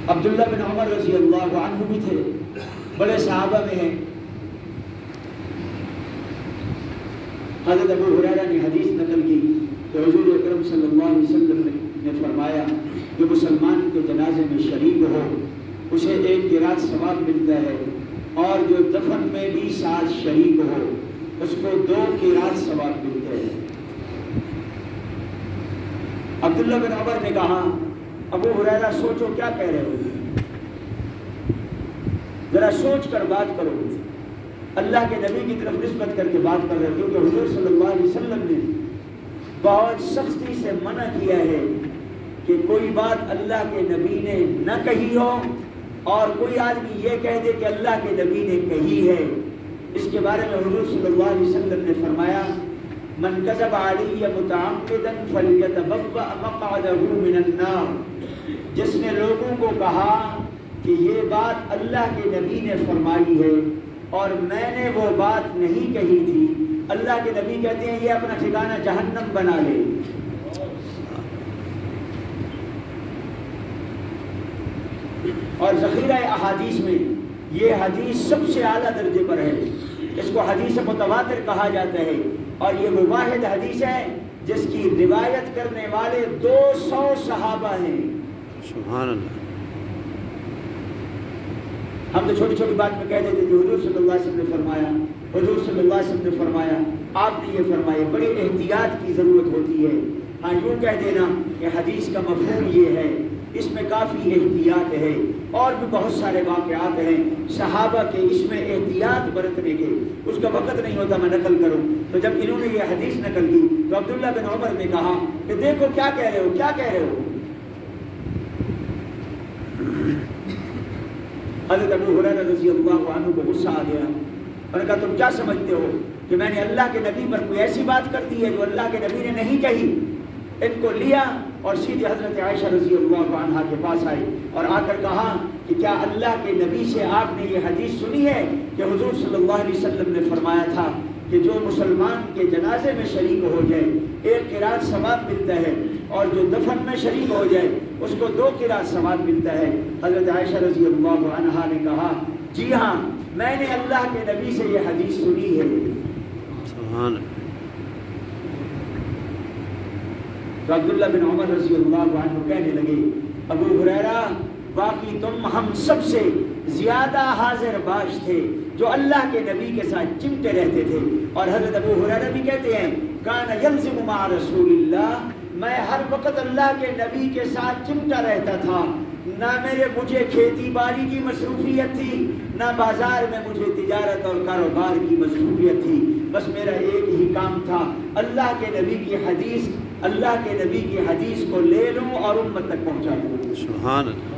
عبداللہ بن عمر رضی اللہ عنہ بھی تھے، بڑے صحابہ میں ہیں۔ حضرت ابو ہریرہ نے حدیث نقل کی کہ حضور اکرم صلی اللہ علیہ وسلم نے فرمایا جو مسلمان کے جنازے میں شریک ہو اسے 1 قرات ثواب ملتا ہے، اور جو دفن میں بھی ساتھ شریک ہو اس کو 2 قرات ثواب ملتے ہیں۔ عبداللہ بن عمر نے کہا ابو ہریرہ سوچو کیا کہہ رہے ہو، ذرا سوچ کر بات کرو، اللہ کے نبی کی طرف نسبت کر کے بات کر رہے ہو، کیونکہ حضور صلی اللہ علیہ وسلم نے بہت سختی سے منع کیا ہے کہ کوئی بات اللہ کے نبی نے نہ کہی ہو اور کوئی آدمی یہ کہہ دے کہ اللہ کے نبی نے کہی ہے۔ اس کے بارے میں حضور صلی اللہ علیہ وسلم نے فرمایا من کذب علی متعمدا فلیتبوأ مقعدہ من النار، جس نے لوگوں کو کہا کہ یہ بات اللہ کے نبی نے فرمائی ہے اور میں نے وہ بات نہیں کہی تھی، اللہ کے نبی کہتے ہیں یہ اپنا ٹھکانہ جہنم بنا لے۔ اور ذخیرہ احادیث میں یہ حدیث سب سے اعلیٰ درجے پر ہے، اس کو حدیث متواتر کہا جاتا ہے، اور یہ وہ واحد حدیث ہے جس کی روایت کرنے والے 200 صحابہ ہیں۔ سبحان اللہ۔ ہم تو چھوٹی چھوٹی بات میں کہہ دیتے کہ حضور صلی اللہ علیہ وسلم نے فرمایا، حضور صلی اللہ علیہ وسلم نے فرمایا، آپ نے یہ فرمایا، بڑی احتیاط کی ضرورت ہوتی ہے۔ ہاں یوں کہہ دینا کہ حدیث کا مفہوم یہ ہے، اس میں کافی احتیاط ہے، اور بھی بہت سارے واقعات ہیں صحابہ کے اس میں احتیاط برتنے کے، اس کا وقت نہیں ہوتا میں نقل کروں۔ تو جب انہوں نے یہ حدیث نقل کی تو عبداللہ بن عمر نے کہا کہ دیکھو کیا کہہ رہے ہو، کیا کہہ رہے ہو۔ حضرت ابو ہریرہ رضی اللہ عنہ کو غصہ آ گیا، انہوں نے کہا تم کیا سمجھتے ہو کہ میں نے اللہ کے نبی پر کوئی ایسی بات کر دی ہے جو اللہ کے نبی نے نہیں کہی؟ ان کو لیا اور سیدھے حضرت عائشہ رضی اللہ عنہا کے پاس آئی اور آ کر کہا کہ کیا اللہ کے نبی سے آپ نے یہ حدیث سنی ہے کہ حضور صلی اللہ علیہ وسلم نے فرمایا تھا کہ جو مسلمان کے جنازے میں شریک ہو جائے 1 قرات ثواب ملتا ہے، اور جو دفن میں شریک ہو جائے اس کو 2 قرات ثواب ملتا ہے۔ حضرت عائشہ رضی اللہ عنہا نے کہا جی ہاں میں نے اللہ کے نبی سے یہ حدیث سنی ہے۔ سبحان اللہ۔ تو عبداللہ بن عمر رضی اللہ عنہ کہنے لگے ابو ہریرہ باقی تم ہم سب سے زیادہ حاضر باش تھے جو اللہ کے نبی کے ساتھ چمٹے رہتے تھے۔ اور حضرت ابو ہریرہ بھی کہتے ہیں کان یلزم مع رسول اللہ، میں ہر وقت اللہ کے نبی کے ساتھ چمٹا رہتا تھا، نہ مجھے کھیتی باڑی کی مصروفیت تھی، نہ بازار میں مجھے تجارت اور کاروبار کی مصروفیت تھی، بس میرا ایک ہی کام تھا اللہ کے نبی کی حدیث، اللہ کے نبی کی حدیث کو لے لوں اور امت تک پہنچا دوں۔ سبحان اللہ۔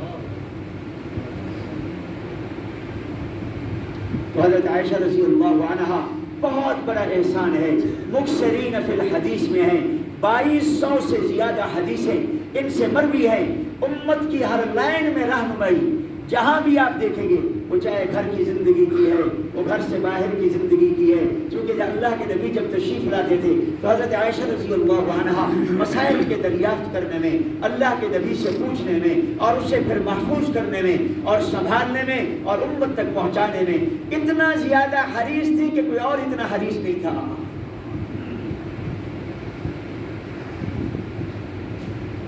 تو حضرت عائشہ رضی اللہ عنہا بہت بڑا احسان ہے، مکثرین فی الحدیث میں ہیں، 2200 سے زیادہ حدیثیں ان سے مروی ہیں، امت کی ہر لائن میں رہنمائی، جہاں بھی آپ دیکھیں گے وہ چاہے گھر کی زندگی کی ہے، وہ گھر سے باہر کی زندگی کی ہے، چونکہ اللہ کے نبی جب تشریف لاتے تھے تو حضرت عائشہ رضی اللہ عنہا مسائل کے دریافت کرنے میں، اللہ کے نبی سے پوچھنے میں اور اسے پھر محفوظ کرنے میں اور سنبھالنے میں اور امت تک پہنچانے میں اتنا زیادہ حریص تھی کہ کوئی اور اتنا حریص نہیں تھا۔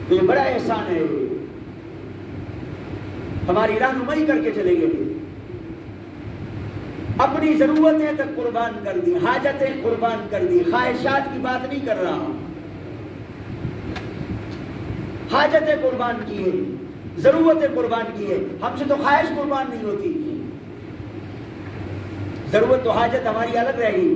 تو یہ بڑا احسان ہے، ہماری رہنمائی کر کے چلے گئے، اپنی ضرورتیں تک قربان کر دی، حاجتیں قربان کر دی، خواہشات کی بات نہیں کر رہا، حاجتیں قربان کی ہے، ضرورتیں قربان کی ہے۔ ہم سے تو خواہش قربان نہیں ہوتی، ضرورت تو حاجت ہماری الگ رہ گئی۔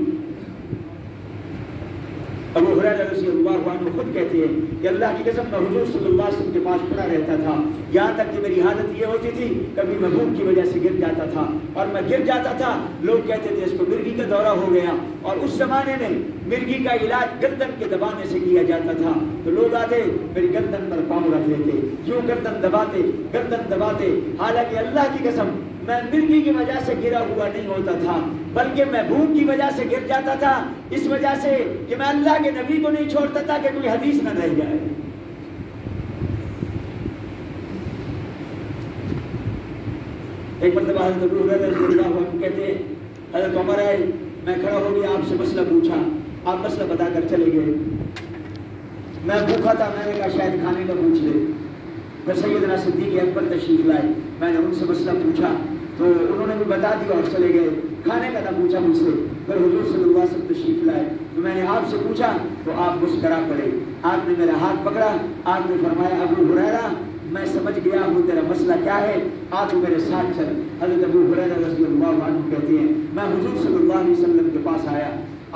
ابو ہریرہ رضی اللہ عنہ خود کہتے ہیں کہ اللہ کی قسم میں حضور صلی اللہ علیہ وسلم کے پاس پڑا رہتا تھا، یہاں تک کہ میری حالت یہ ہوتی تھی کبھی میں بھوک کی وجہ سے گر جاتا تھا، اور میں گر جاتا تھا لوگ کہتے تھے اس کو مرگی کا دورہ ہو گیا، اور اس زمانے میں مرگی کا علاج گردن کے دبانے سے کیا جاتا تھا، تو لوگ آتے میری گردن پر پاؤں رکھ لیتے، یوں گردن دباتے، حالانکہ اللہ کی قسم میں مرگی کی وجہ سے گرا ہوا نہیں ہوتا تھا، بلکہ میں بھوک کی وجہ سے گر جاتا تھا، اس وجہ سے کہ میں اللہ کے نبی کو نہیں چھوڑتا تھا کہ کوئی حدیث نہ رہ جائے۔ ایک مرتبہ حضرت ابو ہریرہ رضی اللہ عنہ کہتے ہیں حضرت عمر آئے، میں کھڑا ہو گیا، آپ سے مسئلہ پوچھا، آپ مسئلہ بتا کر چلے گئے۔ میں بھوکا تھا، میں نے کہا شاید کھانے کا پوچھ لے۔ پھر سیدنا صدیق اکبر تشریف لائے، میں نے ان سے مسئلہ پوچھا تو انہوں نے بھی بتا دیا اور چلے گئے، کھانے کا نہ پوچھا مجھ سے۔ پھر حضور صلی اللہ علیہ وسلم تشریف لائے تو میں نے آپ سے پوچھا تو آپ مسکرا پڑے، آپ نے میرا ہاتھ پکڑا، آپ نے فرمایا ابو ہریرہ میں سمجھ گیا ہوں تیرا مسئلہ کیا ہے، آج میرے ساتھ چل۔ حضرت ابو ہریرہ رضی اللہ عنہ کہتے ہیں میں حضور صلی اللہ علیہ وسلم کے پاس آیا،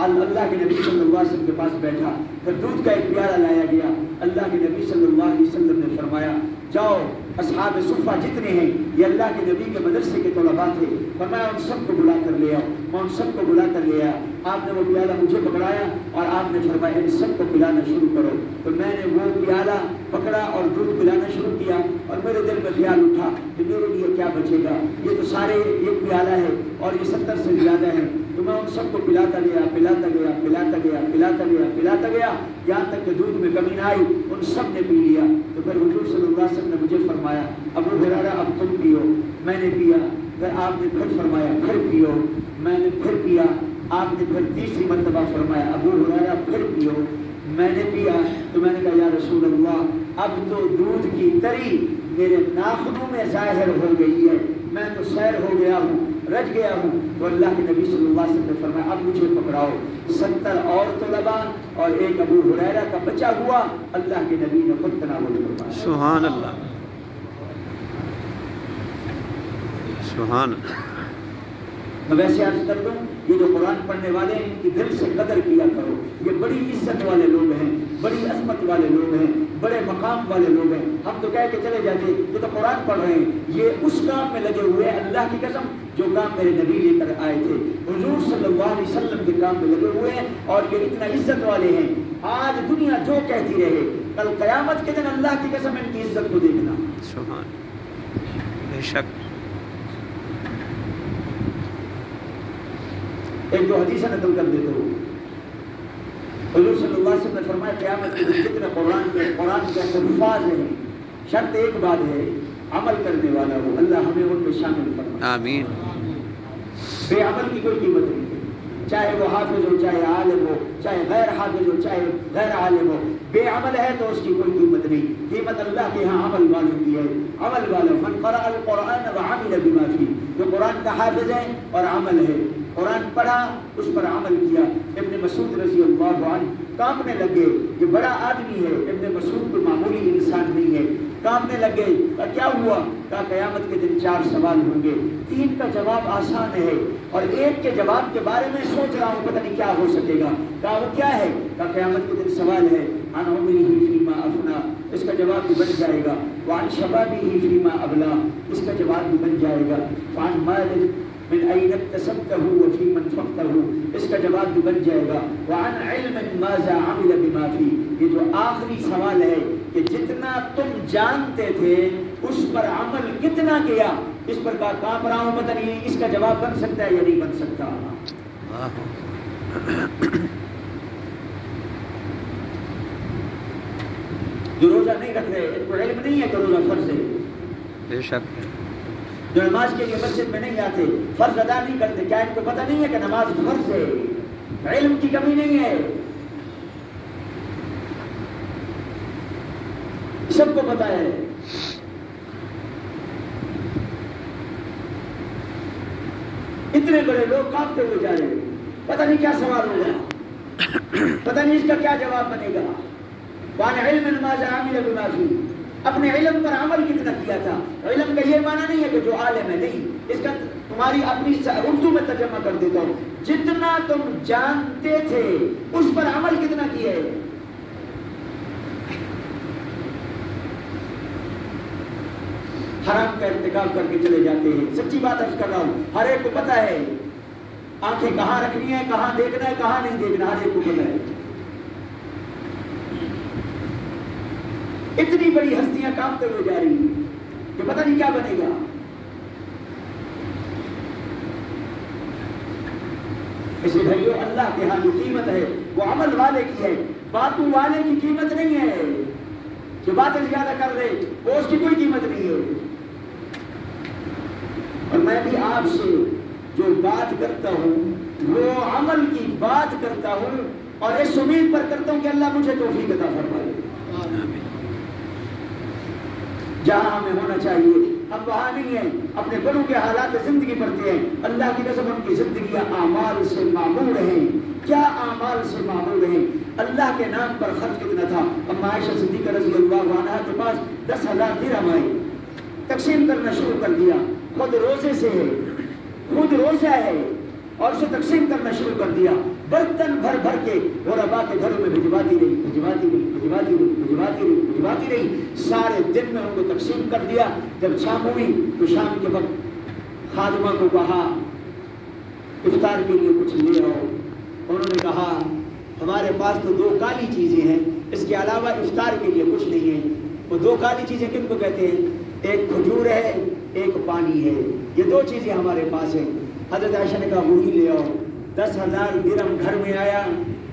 اللہ کے نبی صلی اللہ علیہ وسلم کے پاس بیٹھا، پھر دودھ کا ایک پیالہ لایا گیا، اللہ کے نبی صلی اللہ علیہ وسلم نے فرمایا جاؤ اصحاب صفہ جتنے ہیں یہ اللہ کے نبی کے مدرسے کے طلباء تھے، فرمایا ان سب کو بلا کر لے آؤ، میں ان سب کو بلا کر لے آیا، آپ نے وہ پیالہ مجھے پکڑایا اور آپ نے فرمایا ان سب کو پلانا شروع کرو، تو میں نے وہ پیالہ پکڑا اور دودھ پلانا شروع کیا اور میرے دل میں خیال اٹھا کہ میرے لیے کیا بچے گا، یہ تو سارے ایک پیالہ ہے اور یہ 70 سے زیادہ ہے، تو میں ان سب کو پلاتا گیا پلاتا گیا پلاتا گیا پلاتا گیا پلاتا گیا یہاں تک کہ دودھ میں کمی نہ آئی، ان سب نے پی لیا۔ تو پھر حضور صلی اللہ علیہ وسلم نے مجھے فرمایا ابو ہریرہ اب تم پیو، میں نے پیا، پھر آپ نے پھر فرمایا پھر پیو، میں نے پھر پیا، آپ نے پھر تیسری مرتبہ فرمایا ابو ہریرہ پھر پیو، میں نے پیا، تو میں نے کہا یا رسول اللہ اب تو دودھ کی تری میرے ناخنوں میں ظاہر ہو گئی ہے، میں تو سیر ہو گیا ہوں، رج گیا ہوں۔ تو اللہ کے نبی صلی اللہ علیہ وسلم نے فرمایا اب مجھے پکڑاؤ، 70 اور طلباء اور ایک ابو ہریرہ کا بچا ہوا اللہ کے نبی نے خود تناول فرمایا۔ سبحان اللہ، سبحان اللہ۔ میں ویسے عرض کر دوں یہ جو قرآن پڑھنے والے ہیں ان کی دل سے قدر کیا کرو، یہ بڑی عزت والے لوگ ہیں، بڑی عظمت والے لوگ ہیں، بڑے مقام والے لوگ ہیں۔ ہم تو کہہ کے چلے جاتے یہ تو قرآن پڑھ رہے ہیں، یہ اس کام میں لگے ہوئے ہیں اللہ کی قسم جو کام میرے نبی لے کر آئے تھے، حضور صلی اللہ علیہ وسلم کے کام میں لگے ہوئے ہیں اور یہ اتنا عزت والے ہیں۔ آج دنیا جو کہتی رہے کل قیامت کے دن اللہ کی قسم ان کی عزت کو دیکھنا۔ سبحان، بے شک۔ ایک دو حدیثیں نقل کر دیتے ہو، حضور صلی اللہ علیہ وسلم نے فرمایا قیامت کے دن جتنے قرآن کے حفاظ ہیں شرط ایک بات ہے عمل کرنے والا ہو، اللہ ہمیں ان میں شامل فرمائے، آمین۔ بے عمل کی کوئی قیمت نہیں ہے، چاہے وہ حافظ ہو، چاہے عالم ہو، چاہے غیر حافظ ہو، چاہے غیر عالم ہو، بے عمل ہے تو اس کی کوئی قیمت نہیں، قیمت اللہ کے ہاں عمل والوں کی ہے۔ عمل والا من قرأ القرآن وعمل بما فيه، جو قرآن کا حافظ ہے اور عمل ہے، قرآن پڑھا اس پر عمل کیا۔ ابن مسعود رضی اللہ عنہ کانپنے لگے، یہ بڑا آدمی ہے، ابن مسعود کوئی معمولی انسان نہیں ہے، کانپنے لگے، کیا ہوا؟ کہا قیامت کے دن 4 سوال ہوں گے، 3 کا جواب آسان ہے اور ایک کے جواب کے بارے میں سوچ رہا ہوں پتہ نہیں کیا ہو سکے گا۔ کہا وہ کیا ہے؟ کہا قیامت کے دن سوال ہے عن عمره فیما افنا، اس کا جواب بھی بن جائے گا، وعن شبابه فیما ابلا، اس کا جواب بھی بن جائے گا، وعن مال من أين اكتسبته وفيما انفقته، اس کا جواب بھی بن جائے گا، وعن علم ماذا عمل بما فيه، یہ جو آخری سوال ہے کہ جتنا تم جانتے تھے اس پر عمل کتنا کیا، اس پر کانپ رہا ہوں پتہ نہیں اس کا جواب بن سکتا ہے یا نہیں بن سکتا۔ جو روزہ نہیں رکھ رہے ان کو علم نہیں ہے کہ روزہ فرض ہے، بے شک۔ جو نماز کے لیے مسجد میں نہیں آتے، فرض ادا نہیں کرتے، کیا ان کو پتہ نہیں ہے کہ نماز فرض ہے؟ علم کی کمی نہیں ہے، سب کو پتہ ہے۔ اتنے بڑے لوگ کانپتے ہوئے جا رہے ہیں، پتہ نہیں کیا سوال ہوگا، پتہ نہیں اس کا کیا جواب بنے گا۔ وعن علم ماذا عمل بما فيه، اپنے علم پر عمل کتنا کیا تھا۔ علم کا یہ معنی نہیں ہے کہ جو عالم ہے، نہیں، اس کا تمہاری اپنی اردو میں ترجمہ کر دیتا ہوں، جتنا تم جانتے تھے اس پر عمل کتنا کیا ہے۔ حرام کا ارتکاب کر کے چلے جاتے ہیں، سچی بات عرض کر رہا ہوں، ہر ایک کو پتہ ہے آنکھیں کہاں رکھنی ہے، کہاں دیکھنا ہے، کہاں نہیں دیکھنا، ہر ایک کو پتہ ہے۔ اتنی بڑی ہستیاں کانپتے ہوئے جا رہی ہیں کہ پتہ نہیں کیا بنے گا۔ اس لیے بھائیو اللہ کے ہاں جو قیمت ہے وہ عمل والے کی ہے، باتوں والے کی قیمت نہیں ہے، جو باتیں زیادہ کر رہے وہ اس کی کوئی قیمت نہیں ہے۔ اور میں بھی آپ سے جو بات کرتا ہوں وہ عمل کی بات کرتا ہوں اور اس امید پر کرتا ہوں کہ اللہ مجھے توفیق عطا فرمائے۔ جہاں ہمیں ہونا چاہیے ہم وہاں نہیں ہیں، اپنے بڑوں کے حالات زندگی پڑھتے ہیں۔ اللہ کی قسم ان کی زندگیاں اعمال سے معمور ہیں۔ کیا اعمال سے معمور ہیں؟ اللہ کے نام پر خرچ کتنا تھا؟ اما عائشہ صدیقہ رضی اللہ عنہا کے پاس 10,000 درہم آئے، تقسیم کرنا شروع کر دیا۔ خود روزے سے ہے، خود روزہ ہے اور اسے تقسیم کرنا شروع کر دیا۔ برتن بھر بھر کے غربا کے گھروں میں بھجواتی رہی، سارے دن میں ان کو تقسیم کر دیا۔ جب شام ہوئی تو شام کے وقت خادمہ کو کہا افطار کے لیے کچھ لے آؤ۔ انہوں نے کہا ہمارے پاس تو 2 کالی چیزیں ہیں، اس کے علاوہ افطار کے لیے کچھ نہیں ہے۔ وہ 2 کالی چیزیں کن کو کہتے ہیں؟ ایک کھجور ہے، ایک پانی ہے، یہ 2 چیزیں ہمارے پاس ہیں۔ حضرت عائشہ نے کہا وہی لے آؤ۔ 10,000 درہم گھر میں آیا،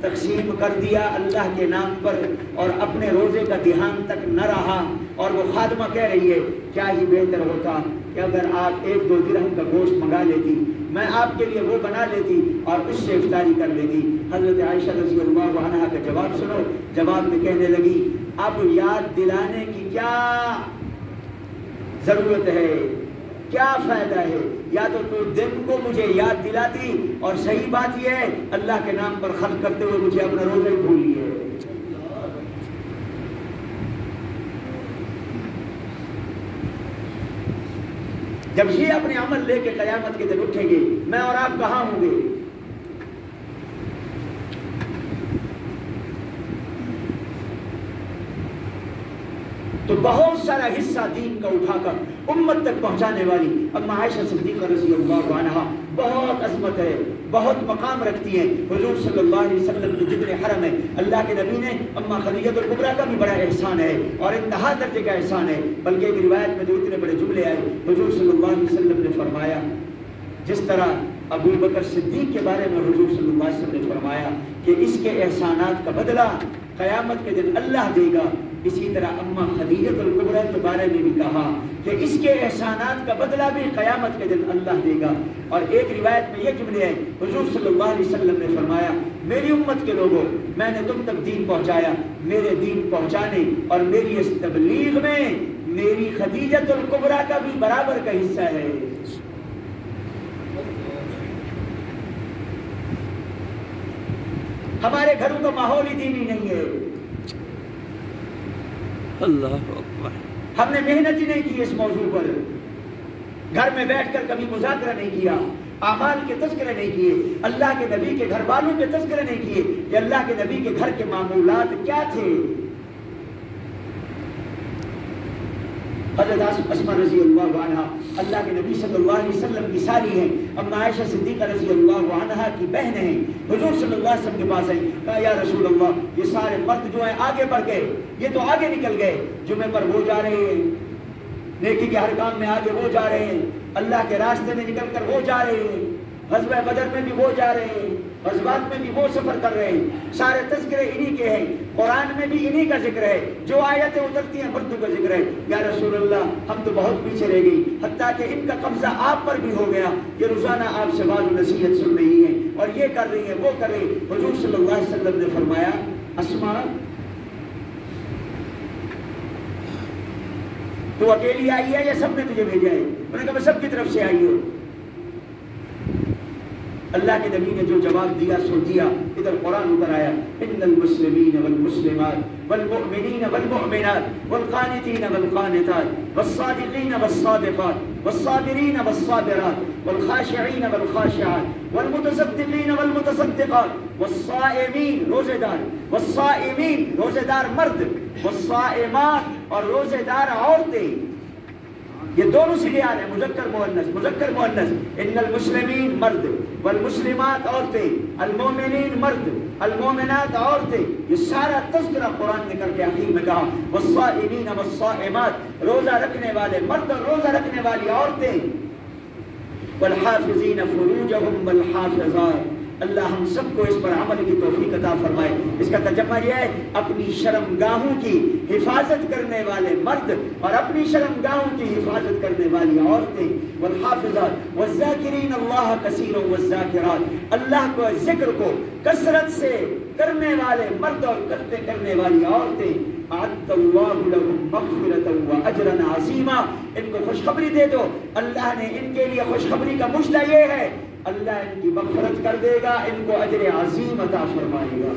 تقسیم کر دیا اللہ کے نام پر، اور اپنے روزے کا دھیان تک نہ رہا۔ اور وہ خادمہ کہہ رہی ہے کیا ہی بہتر ہوتا کہ اگر آپ 1-2 درہم کا گوشت منگا لیتی، میں آپ کے لیے وہ بنا لیتی اور اس سے افطاری کر لیتی۔ حضرت عائشہ رضی اللہ عنہا کا جواب سنو۔ جواب میں کہنے لگی اب یاد دلانے کی کیا ضرورت ہے، کیا فائدہ ہے؟ یا تو دن کو مجھے یاد دلاتی، اور صحیح بات یہ ہے اللہ کے نام پر خرچ کرتے ہوئے مجھے اپنا روزہ ہی بھول لیے۔ جب یہ اپنے عمل لے کے قیامت کے دن اٹھیں گے، میں اور آپ کہاں ہوں گے؟ تو بہت سارا حصہ دین کا اٹھا کر امت تک پہنچانے والی اما عائشہ صدیقہ رضی اللہ عنہا بہت عظمت ہے، بہت مقام رکھتی ہیں۔ حضور صلی اللہ علیہ وسلم کے جتنے حرم ہے، اللہ کے نبی نے اما خدیجہ الکبریٰ کا بھی بڑا احسان ہے اور انتہا درجے کا احسان ہے۔ بلکہ ایک روایت میں جو اتنے بڑے جملے آئے، حضور صلی اللہ علیہ وسلم نے فرمایا جس طرح ابو بکر صدیق کے بارے میں حضور صلی اللہ علیہ وسلم نے فرمایا کہ اس کے احسانات کا بدلہ قیامت کے دن اللہ دے گا، اسی طرح اما خدیجہ الکبریٰ کے بارے میں بھی کہا کہ اس کے احسانات کا بدلہ بھی قیامت کے دن اللہ دے گا۔ اور ایک روایت میں یہ جملے ہیں، حضور صلی اللہ علیہ وسلم نے فرمایا میری امت کے لوگوں، میں نے تم تک دین پہنچایا، میرے دین پہنچانے اور میری اس تبلیغ میں میری خدیجہ الکبریٰ کا بھی برابر کا حصہ ہے۔ ہمارے گھروں کا ماحول ہی دینی نہیں ہے، اللہ اکبر، ہم نے محنت ہی نہیں کی اس موضوع پر، گھر میں بیٹھ کر کبھی مذاکرہ نہیں کیا، اعمال کے تذکرے نہیں کیے، اللہ کے نبی کے گھر والوں کے تذکرے نہیں کیے کہ اللہ کے نبی کے گھر کے معمولات کیا تھے۔ حضرت اسماء رضی اللہ عنہا اللہ کے نبی صلی اللہ علیہ وسلم کی سالی ہیں، اما عائشہ صدیقہ رضی اللہ عنہا کی بہن ہیں۔ حضور صلی اللہ علیہ وسلم کے پاس آئی، کہا یا رسول اللہ یہ سارے مرد جو ہیں آگے بڑھ گئے، یہ تو آگے نکل گئے، جمعے پر وہ جا رہے ہیں، نیکی کے ہر کام میں آگے وہ جا رہے ہیں، اللہ کے راستے میں نکل کر وہ جا رہے ہیں، غزوہ بدر میں بھی وہ جا رہے ہیں، غزوات میں بھی وہ سفر کر رہے ہیں، سارے تذکرے انہی کے ہیں، قرآن میں بھی انہی کا ذکر ہے، جو آیتیں اترتی ہیں مردوں کا ذکر ہے۔ یا رسول اللہ ہم تو بہت پیچھے رہ گئی، حتیٰ کہ ان کا قبضہ آپ پر بھی ہو گیا، یہ روزانہ آپ سے وعظ و نصیحت سن رہی ہیں اور یہ کر رہی ہیں وہ کر رہی ہیں۔ حضور صلی اللہ علیہ وسلم نے فرمایا اسماء تو اکیلی آئی ہے یا سب نے تجھے بھیجا ہے؟ انہوں نے کہا میں سب کی طرف سے آئی ہوں۔ اللہ کے نبی نے جو جواب دیا سو دیا، ادھر قرآن اتر آیا ان المسلمین والمسلمات والمؤمنین والمؤمنات والقانتین والقانتات والصادقین والصادقات والصابرین والصابرات والخاشعین والخاشعات والمتصدقین والمتصدقات والصائمین روزے دار، والصائمین روزے دار مرد، والصائمات اور روزے دار عورتیں، یہ دونوں سے آ رہے ہیں مذکر مؤنث، مذکر مؤنث۔ ان المسلمین مرد، والمسلمات عورتیں، المومنین مرد، المومنات عورتیں، یہ سارا تذکرہ قرآن نے کر کے آخر میں کہا والصائمین والصائمات، روزہ رکھنے والے مرد اور روزہ رکھنے والی عورتیں، والحافظین فروجہم والحافظات، اللہ ہم سب کو اس پر عمل کی توفیق عطا فرمائے۔ اس کا ترجمہ یہ ہے اپنی شرمگاہوں کی حفاظت کرنے والے مرد اور اپنی شرمگاہوں کی حفاظت کرنے والی عورتیں، والحافظات والذاکرین اللہ کثیرا والذاکرات، اللہ کو ذکر کو کثرت سے کرنے والے مرد اور کرنے والی عورتیں، اعد اللہ لهم مغفرۃ واجرا عظیما، ان کو خوشخبری دے دو، اللہ نے ان کے لیے خوشخبری کا مجدہ یہ ہے، اللہ ان کی مغفرت کر دے گا، ان کو اجر عظیم عطا فرمائے گا۔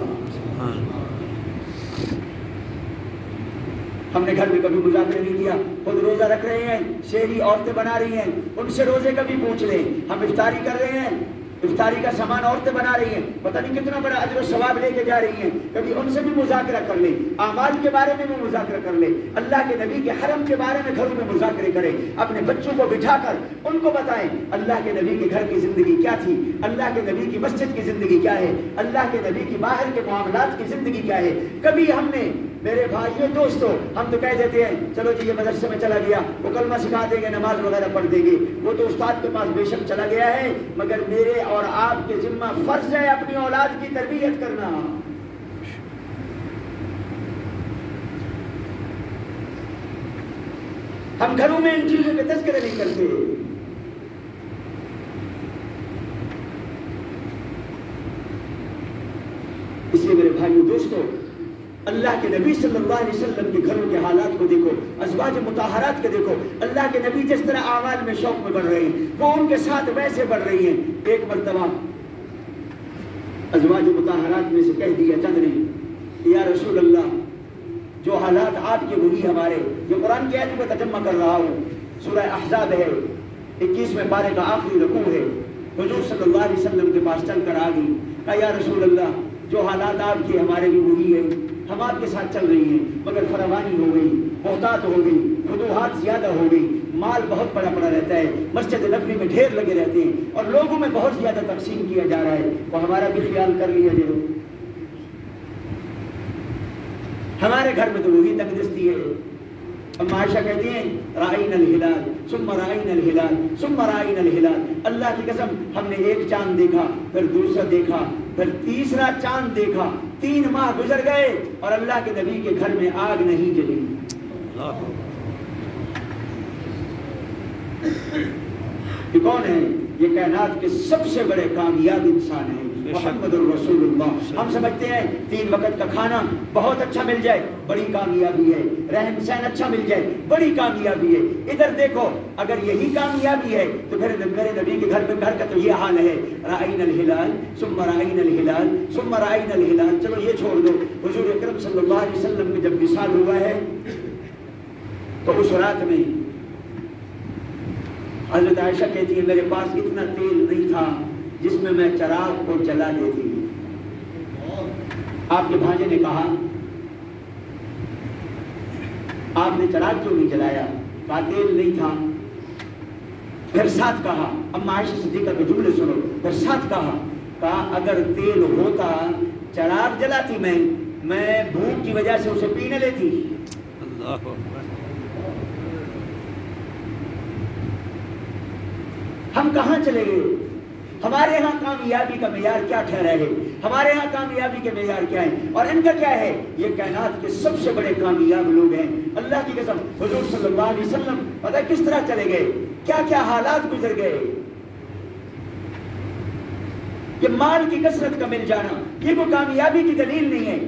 ہم نے گھر میں کبھی مذاکرہ نہیں کیا، خود روزہ رکھ رہے ہیں، شہری عورتیں بنا رہی ہیں، ان سے روزے کا بھی پوچھ لیں، ہم افطاری کر رہے ہیں، افطاری کا سامان عورتیں بنا رہی ہیں، پتہ نہیں کتنا بڑا اجر و ثواب لے کے جا رہی ہیں، کبھی ان سے بھی مذاکرہ کر لیں، اعمال کے بارے میں بھی مذاکرہ کر لیں، اللہ کے نبی کے حرم کے بارے میں گھروں میں مذاکرے کریں، اپنے بچوں کو بٹھا کر ان کو بتائیں اللہ کے نبی کے گھر کی زندگی کیا تھی، اللہ کے نبی کی مسجد کی زندگی کیا ہے، اللہ کے نبی کی باہر کے معاملات کی زندگی کیا ہے۔ کبھی ہم نے میرے بھائیوں دوستوں ہم تو کہہ دیتے ہیں چلو جی یہ مدرسے میں چلا گیا، وہ کلمہ سکھا دیں گے، نماز وغیرہ پڑھ دیں گے، وہ تو استاد کے پاس بے شک چلا گیا ہے، مگر میرے اور آپ کے ذمہ فرض ہے اپنی اولاد کی تربیت کرنا۔ ہم گھروں میں ان چیزوں کے تذکرے نہیں کرتے۔ اس لیے میرے بھائیوں دوستوں اللہ کے نبی صلی اللہ علیہ وسلم کے گھروں کے حالات کو دیکھو، ازواج مطہرات کے دیکھو، اللہ کے نبی جس طرح اعمال میں شوق میں بڑھ رہے ہیں وہ ان کے ساتھ ویسے بڑھ رہی ہیں۔ ایک مرتبہ ازواج مطہرات میں سے کہہ دیا چند نے یا رسول اللہ جو حالات آپ کے وہی ہمارے، جو قرآن کی آیت کو ترجمہ کر رہا ہوں، سورہ احزاب ہے، 21ویں پارے کا آخری رکوع ہے، حضور صلی اللہ علیہ وسلم کے پاس چل کر آ گئی، کہا یا رسول اللہ جو حالات آپ کے ہمارے بھی وہی ہیں، ہم آپ کے ساتھ چل رہی ہیں مگر فراوانی ہو گئی، بہتات ہو گئی، فتوحات زیادہ ہو گئی، مال بہت پڑا رہتا ہے، مسجد نبوی میں ڈھیر لگے رہتے ہیں اور لوگوں میں بہت زیادہ تقسیم کیا جا رہا ہے، تو ہمارا بھی خیال کر لیا جائے۔ ہمارے گھر میں تو وہی تنگ دستی ہے۔ ام عائشہ کہتی ہیں رائن الہلال ثم رائن الہلال ثم رائن الہلال، اللہ کی قسم ہم نے ایک چاند دیکھا، پھر دوسرا دیکھا، پھر تیسرا چاند دیکھا، 3 ماہ گزر گئے اور اللہ کے نبی کے گھر میں آگ نہیں جلی۔ یہ کون ہے؟ یہ کائنات کے سب سے بڑے کامیاب انسان ہیں محمد الرسول اللہ۔ ہم سمجھتے ہیں 3 وقت کا کھانا بہت اچھا مل جائے بڑی کامیابی ہے، رہن سہن اچھا مل جائے بڑی کامیابی ہے۔ ادھر دیکھو اگر یہی کامیابی ہے تو پھر میرے نبی کے گھر کا تو یہ حال ہے، رائن الہلال ثم رائن الہلال ثم رائن الہلال۔ چلو یہ چھوڑ دو، حضور اکرم صلی اللہ علیہ وسلم میں جب وصال ہوا ہے تو اس رات میں حضرت عائشہ کہتی ہے میرے پاس اتنا تیل نہیں تھا جس میں میں چراغ کو جلا دیتی۔ آپ کے بھانجے نے کہا آپ نے چراغ کیوں نہیں جلایا؟ کہا تیل نہیں تھا۔ پھر ساتھ کہا، اما عائشہ صدیقہ کے جملے سنو، پھر ساتھ کہا اگر تیل ہوتا چراغ جلاتی میں بھوک کی وجہ سے اسے پی نہ لیتی۔ اللہ ہم کہاں چلے گئے؟ ہمارے ہاں کامیابی کا معیار کیا ٹھہرا ہے؟ ہمارے ہاں کامیابی کے معیار کیا ہے اور ان کا کیا ہے؟ یہ کائنات کے سب سے بڑے کامیاب لوگ ہیں۔ اللہ کی قسم حضور صلی اللہ علیہ وسلم پتہ کس طرح چلے گئے، کیا کیا حالات گزر گئے۔ یہ مال کی کثرت کا مل جانا یہ کوئی کامیابی کی دلیل نہیں ہے۔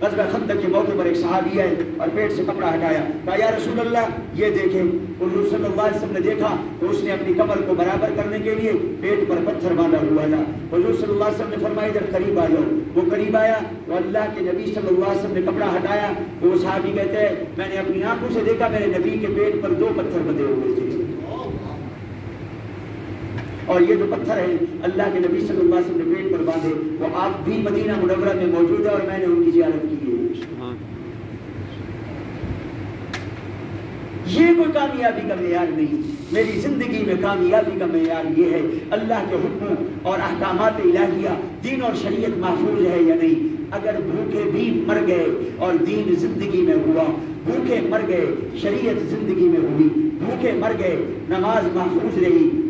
غزوہ خندق کے موقع پر ایک صحابی ہے اور پیٹ سے کپڑا ہٹایا، کہا یا رسول اللہ یہ دیکھیں۔ حضور صلی اللہ علیہ وسلم نے دیکھا تو اس نے اپنی کمر کو برابر کرنے کے لیے پیٹ پر پتھر باندھا ہوا تھا۔ حضور صلی اللہ علیہ وسلم نے فرمایا ادھر قریب آ جاؤ۔ وہ قریب آیا تو اللہ کے نبی صلی اللہ علیہ وسلم نے کپڑا ہٹایا تو وہ صحابی کہتے ہیں میں نے اپنی آنکھوں سے دیکھا میرے نبی کے پیٹ پر 2 پتھر بندھے ہوئے تھے، اور یہ جو پتھر ہے اللہ کے نبی صلی اللہ علیہ وسلم نے پیٹ پر باندھے وہ آپ بھی مدینہ منورہ میں موجود ہے اور میں نے ان کی زیارت کی ہے۔ یہ کوئی کامیابی کا معیار نہیں۔ میری زندگی میں کامیابی کا معیار یہ ہے اللہ کے حکموں اور احکامات الہیہ دین اور شریعت محفوظ ہے یا نہیں۔ اگر بھوکے بھی مر گئے اور دین زندگی میں ہوا، بھوکے مر گئے شریعت زندگی میں ہوئی، بھوکے مر گئے نماز محفوظ رہی،